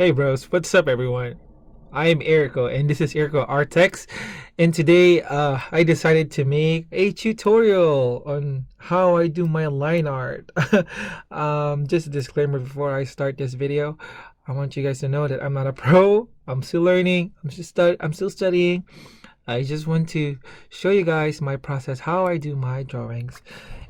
Hey bros, what's up everyone? I'm Erico and this is Erico Artex, and today I decided to make a tutorial on how I do my line art. Just a disclaimer before I start this video. I want you guys to know that I'm not a pro. I'm still learning. I'm still studying. I just want to show you guys my process, how I do my drawings.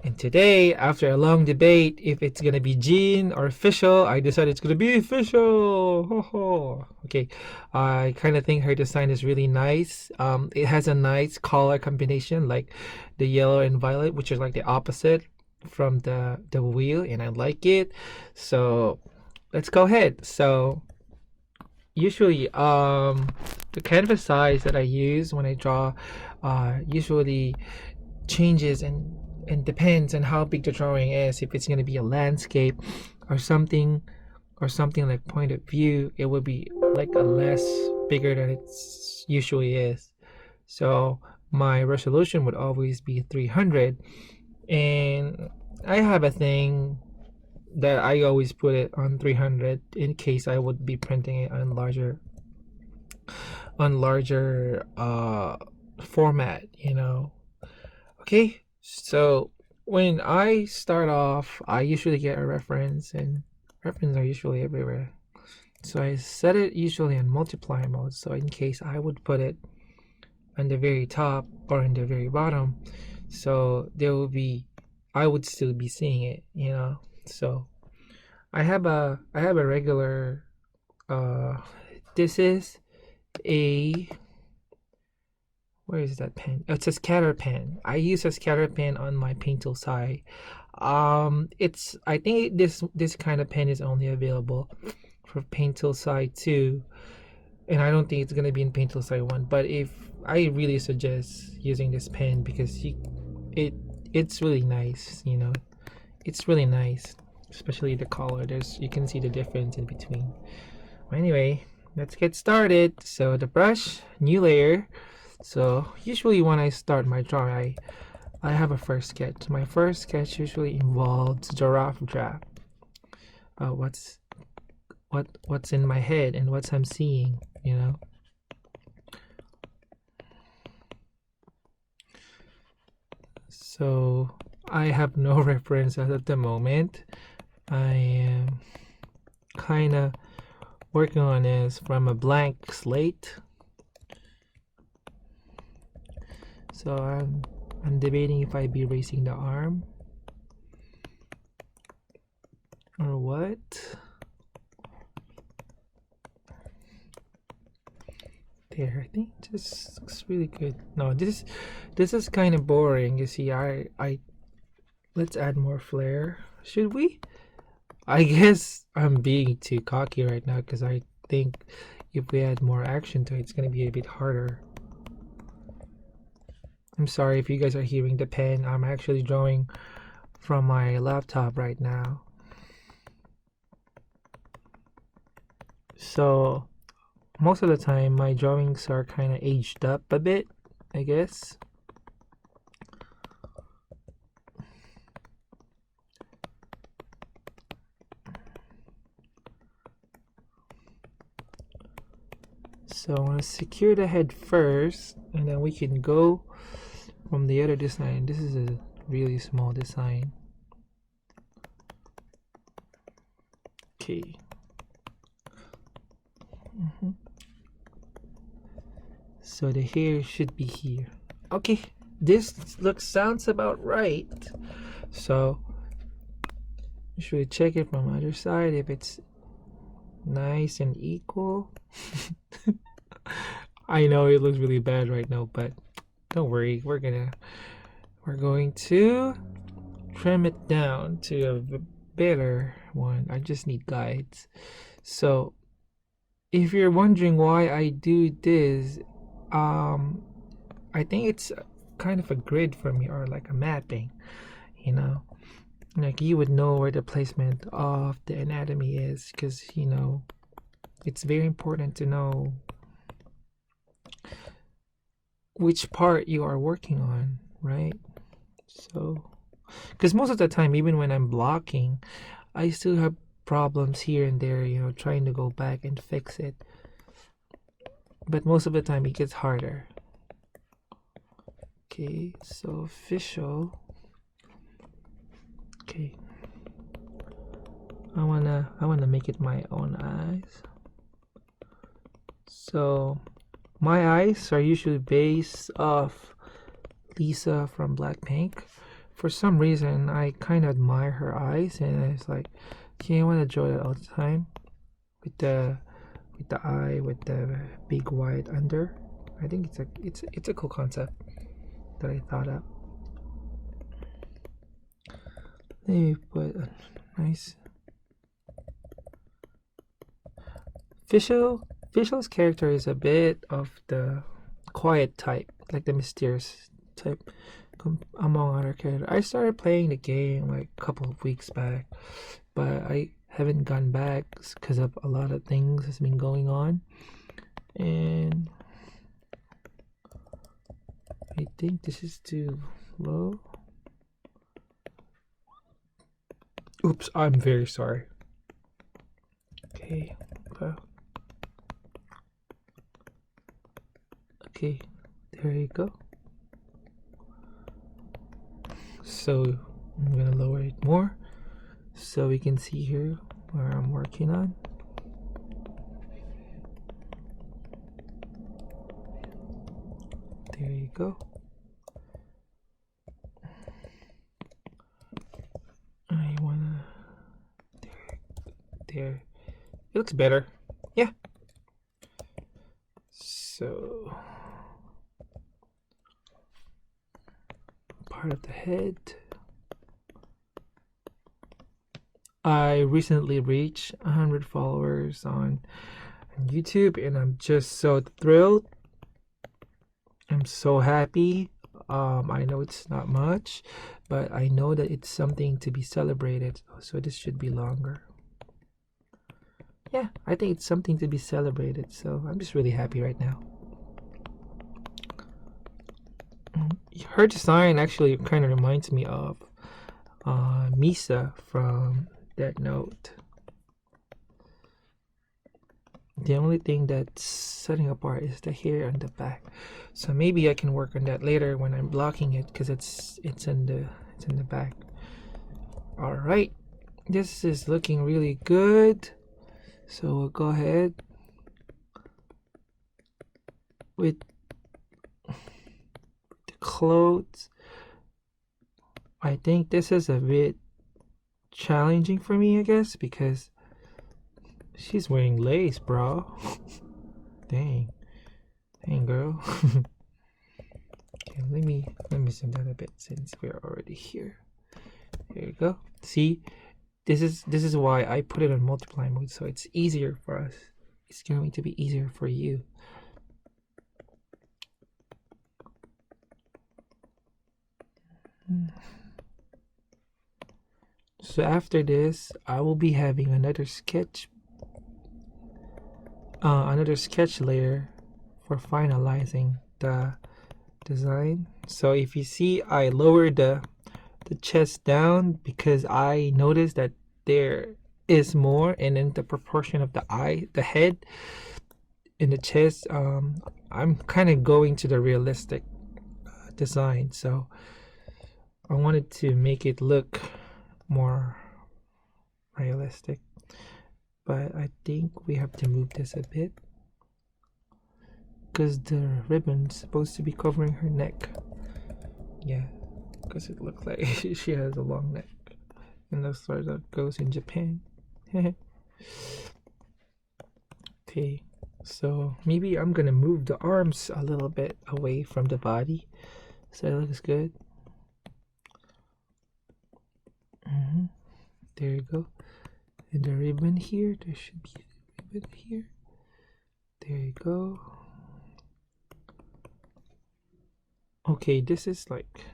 And today, after a long debate if it's gonna be Jean or Fischl, I decided it's gonna be Fischl. Ho ho. Okay, I kind of think her design is really nice. It has a nice color combination, like the yellow and violet, which is like the opposite from the wheel, and I like it. So let's go ahead. So usually the canvas size that I use when I draw usually changes and depends on how big the drawing is. If it's going to be a landscape or something like point of view, it would be like a less bigger than it usually is. So my resolution would always be 300, and I have a thing that I always put it on 300 in case I would be printing it on larger format, you know. Okay, so when I start off, I usually get a reference, and references are usually everywhere. So I set it usually in multiply mode, so in case I would put it on the very top or in the very bottom, so I would still be seeing it, you know. So I have a regular this is a where is that pen? Oh, it's a scatter pen. I use a scatter pen on my paint tool side. It's I think this kind of pen is only available for paint tool side 2, and I don't think it's gonna be in paint tool side 1. But if I really suggest using this pen because it's really nice, you know. It's really nice, especially the color. You can see the difference in between. Anyway, let's get started. So the brush, new layer. So usually when I start my drawing, I have a first sketch. My first sketch usually involves giraffe draft. What's in my head and what I'm seeing, you know. So I have no references at the moment. I am kind of working on this from a blank slate. So I'm debating if I'd be erasing the arm or what. There, I think this looks really good. No, this is kind of boring. You see, I let's add more flair. Should we? I guess I'm being too cocky right now because I think if we add more action to it, it's gonna be a bit harder. I'm sorry if you guys are hearing the pen. I'm actually drawing from my laptop right now. So most of the time my drawings are kind of aged up a bit, I guess. So I want to secure the head first, and then we can go from the other design. This is a really small design. Okay. So the hair should be here. Okay, this sounds about right. So should check it from the other side if it's nice and equal. I know it looks really bad right now, but don't worry, we're going to trim it down to a better one. I just need guides. So if you're wondering why I do this, I think it's kind of a grid for me, or like a mapping, you know. Like you would know where the placement of the anatomy is, because you know it's very important to know which part you are working on, right? So because most of the time, even when I'm blocking, I still have problems here and there, you know, trying to go back and fix it. But most of the time it gets harder. Okay, so Fischl. Okay. I wanna make it my own eyes. So my eyes are usually based off Lisa from Blackpink. For some reason, I kind of admire her eyes, and it's like, okay, I want to draw that all the time with the eye with the big white under. I think it's a cool concept that I thought up. Let me put a nice Fischl's character is a bit of the quiet type, like the mysterious type, among other characters. I started playing the game like a couple of weeks back, but I haven't gone back because of a lot of things has been going on, and I think this is too low. Oops, I'm very sorry. Okay, okay, there you go. So I'm gonna lower it more so we can see here where I'm working on. There you go. I wanna there. It looks better. Yeah. So part of the head. I recently reached 100 followers on YouTube, and I'm just so thrilled. I'm so happy. I know it's not much, but I know that it's something to be celebrated. So this should be longer. Yeah, I think it's something to be celebrated. So I'm just really happy right now. Her design actually kind of reminds me of Misa from Death Note. The only thing that's setting apart is the hair on the back. So maybe I can work on that later when I'm blocking it, because it's in the back. All right, this is looking really good. So we'll go ahead with the clothes. I think this is a bit challenging for me, I guess, because she's wearing lace, bro. Dang, girl. Okay, let me zoom down a bit since we're already here. There you go. See, this is why I put it on multiply mode, so it's easier for us. It's going to be easier for you. So after this, I will be having another sketch layer for finalizing the design. So if you see, I lowered the chest down because I noticed that there is more, and then the proportion of the head in the chest, I'm kind of going to the realistic design. So I wanted to make it look more realistic, but I think we have to move this a bit because the ribbon's supposed to be covering her neck. Yeah, because it looks like she has a long neck, and that's where that goes in Japan. Okay, so maybe I'm gonna move the arms a little bit away from the body so it looks good. There you go. And the ribbon here, there should be a ribbon here. There you go. Okay, this is like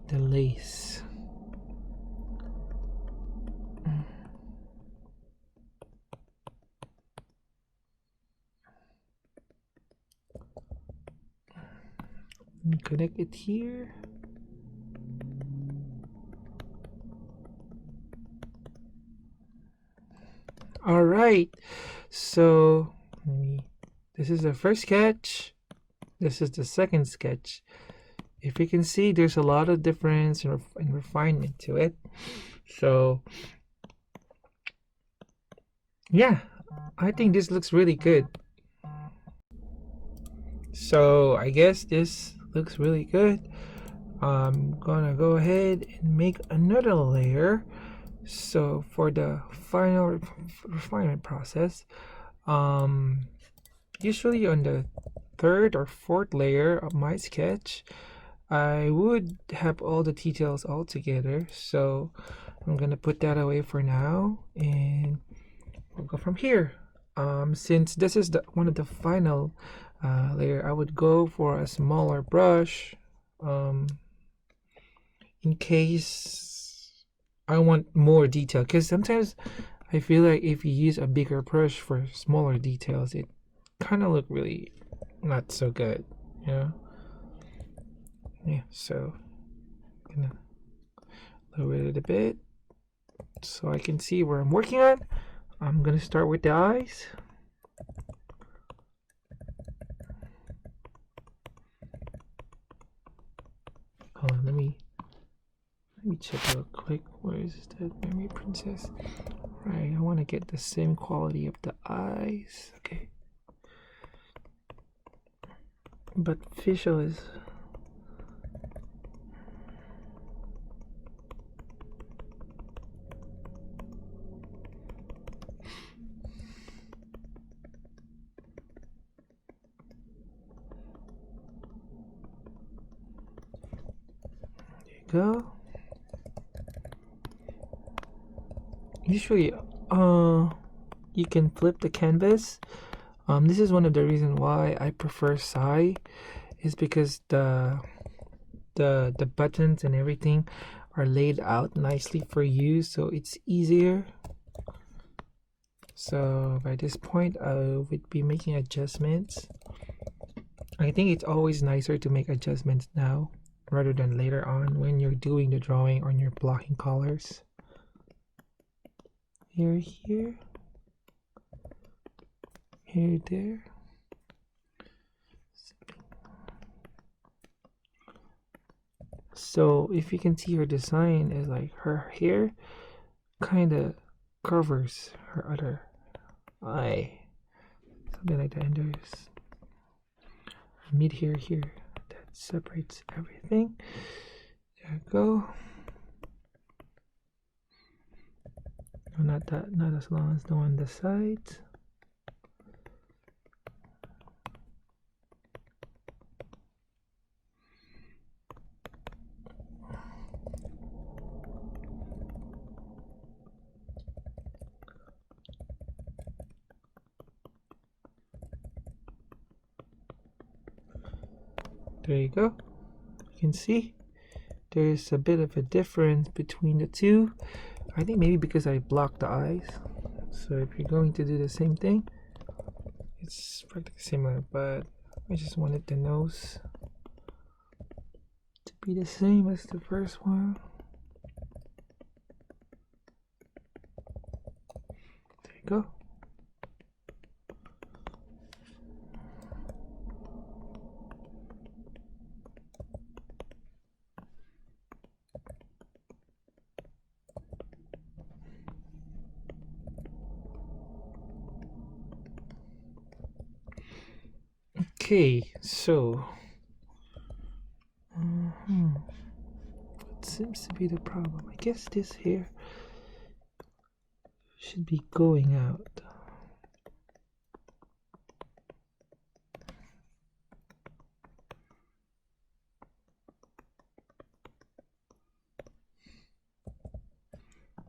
the lace. Let me connect it here. All right. So let me. This is the first sketch. This is the second sketch. If you can see, there's a lot of difference and refinement to it. So yeah, I think this looks really good. So I guess this looks really good. I'm gonna go ahead and make another layer. So for the final refinement process, um, usually on the third or fourth layer of my sketch, I would have all the details all together. So I'm gonna put that away for now, and we'll go from here. Since this is the one of the final layer, I would go for a smaller brush, um, in case I want more detail. Because sometimes I feel like if you use a bigger brush for smaller details, it kind of look really not so good, you know? Yeah, so I'm gonna lower it a bit so I can see where I'm working on. I'm gonna start with the eyes. Hold on, let me check real quick. Where is that memory princess? Right, I want to get the same quality of the eyes. Okay, but Fischl is. There you go. Usually, you can flip the canvas. This is one of the reasons why I prefer Sai, is because the buttons and everything are laid out nicely for you, so it's easier. So by this point, I would be making adjustments. I think it's always nicer to make adjustments now rather than later on when you're doing the drawing or you're blocking colors. Here, there. So if you can see, her design is like her hair kind of covers her other eye, something like that. And there's mid hair here that separates everything. There you go. No, not as long as the one on the sides. There you go. You can see there's a bit of a difference between the two. I think maybe because I blocked the eyes. So if you're going to do the same thing, it's practically similar, but I just wanted the nose to be the same as the first one. There you go. Okay, so what seems to be the problem? I guess this hair should be going out.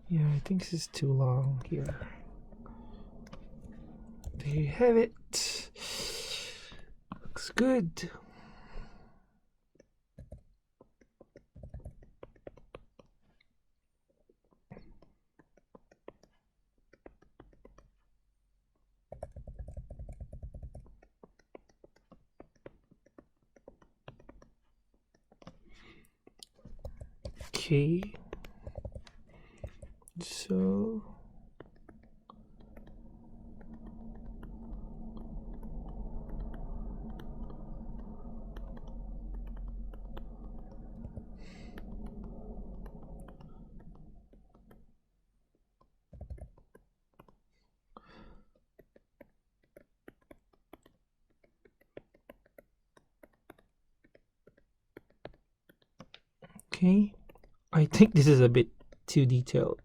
Yeah, I think this is too long here. There you have it. Looks good. Okay. So Okay, I think this is a bit too detailed,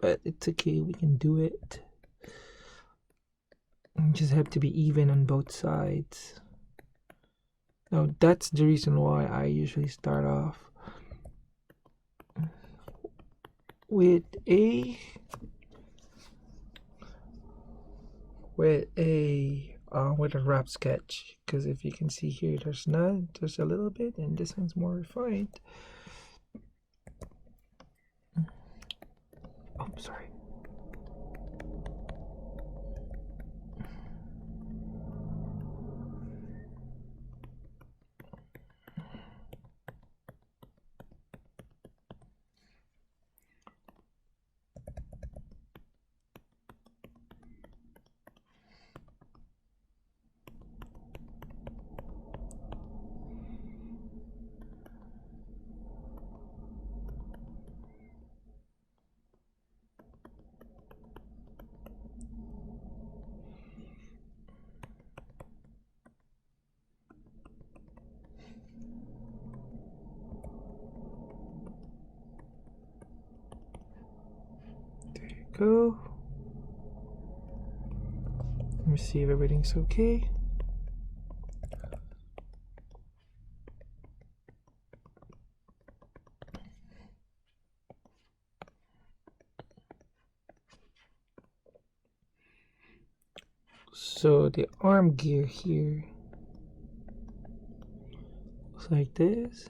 but it's okay, we can do it. You just have to be even on both sides. Now that's the reason why I usually start off with a with a rough sketch, because if you can see here, there's none, there's a little bit, and this one's more refined. Oh, sorry. There you go. Let me see if everything's okay. So the arm gear here looks like this.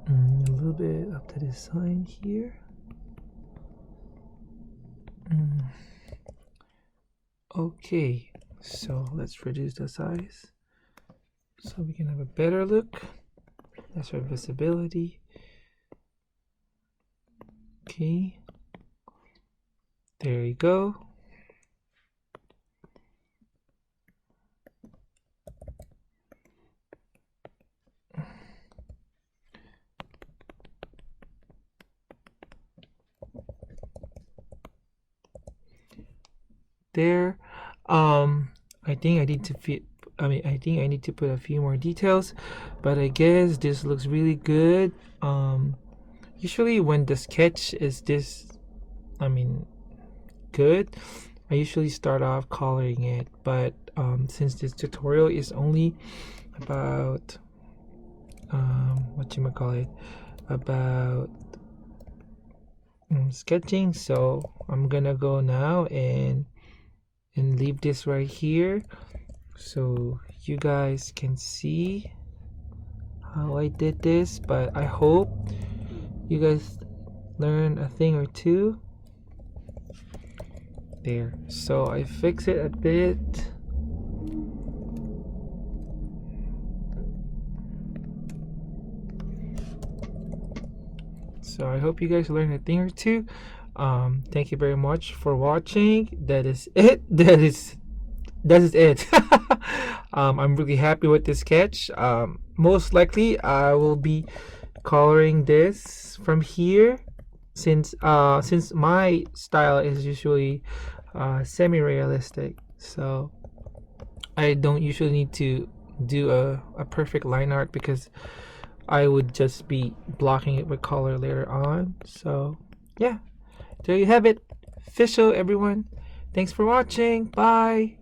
A little bit up to this side here. Okay, so let's reduce the size so we can have a better look. That's our visibility. Okay, there you go. There. I think I need to I think I need to put a few more details, but I guess this looks really good. Usually when the sketch is this, good, I usually start off coloring it, but since this tutorial is only about about sketching, so I'm gonna go now and leave this right here so you guys can see how I did this. But I hope you guys learn a thing or two there. So I fix it a bit. So I hope you guys learned a thing or two. Thank you very much for watching. That is it. That is it. I'm really happy with this sketch. Most likely I will be coloring this from here, since my style is usually semi-realistic, so I don't usually need to do a perfect line art, because I would just be blocking it with color later on. So yeah, there you have it. Fischl, everyone. Thanks for watching. Bye.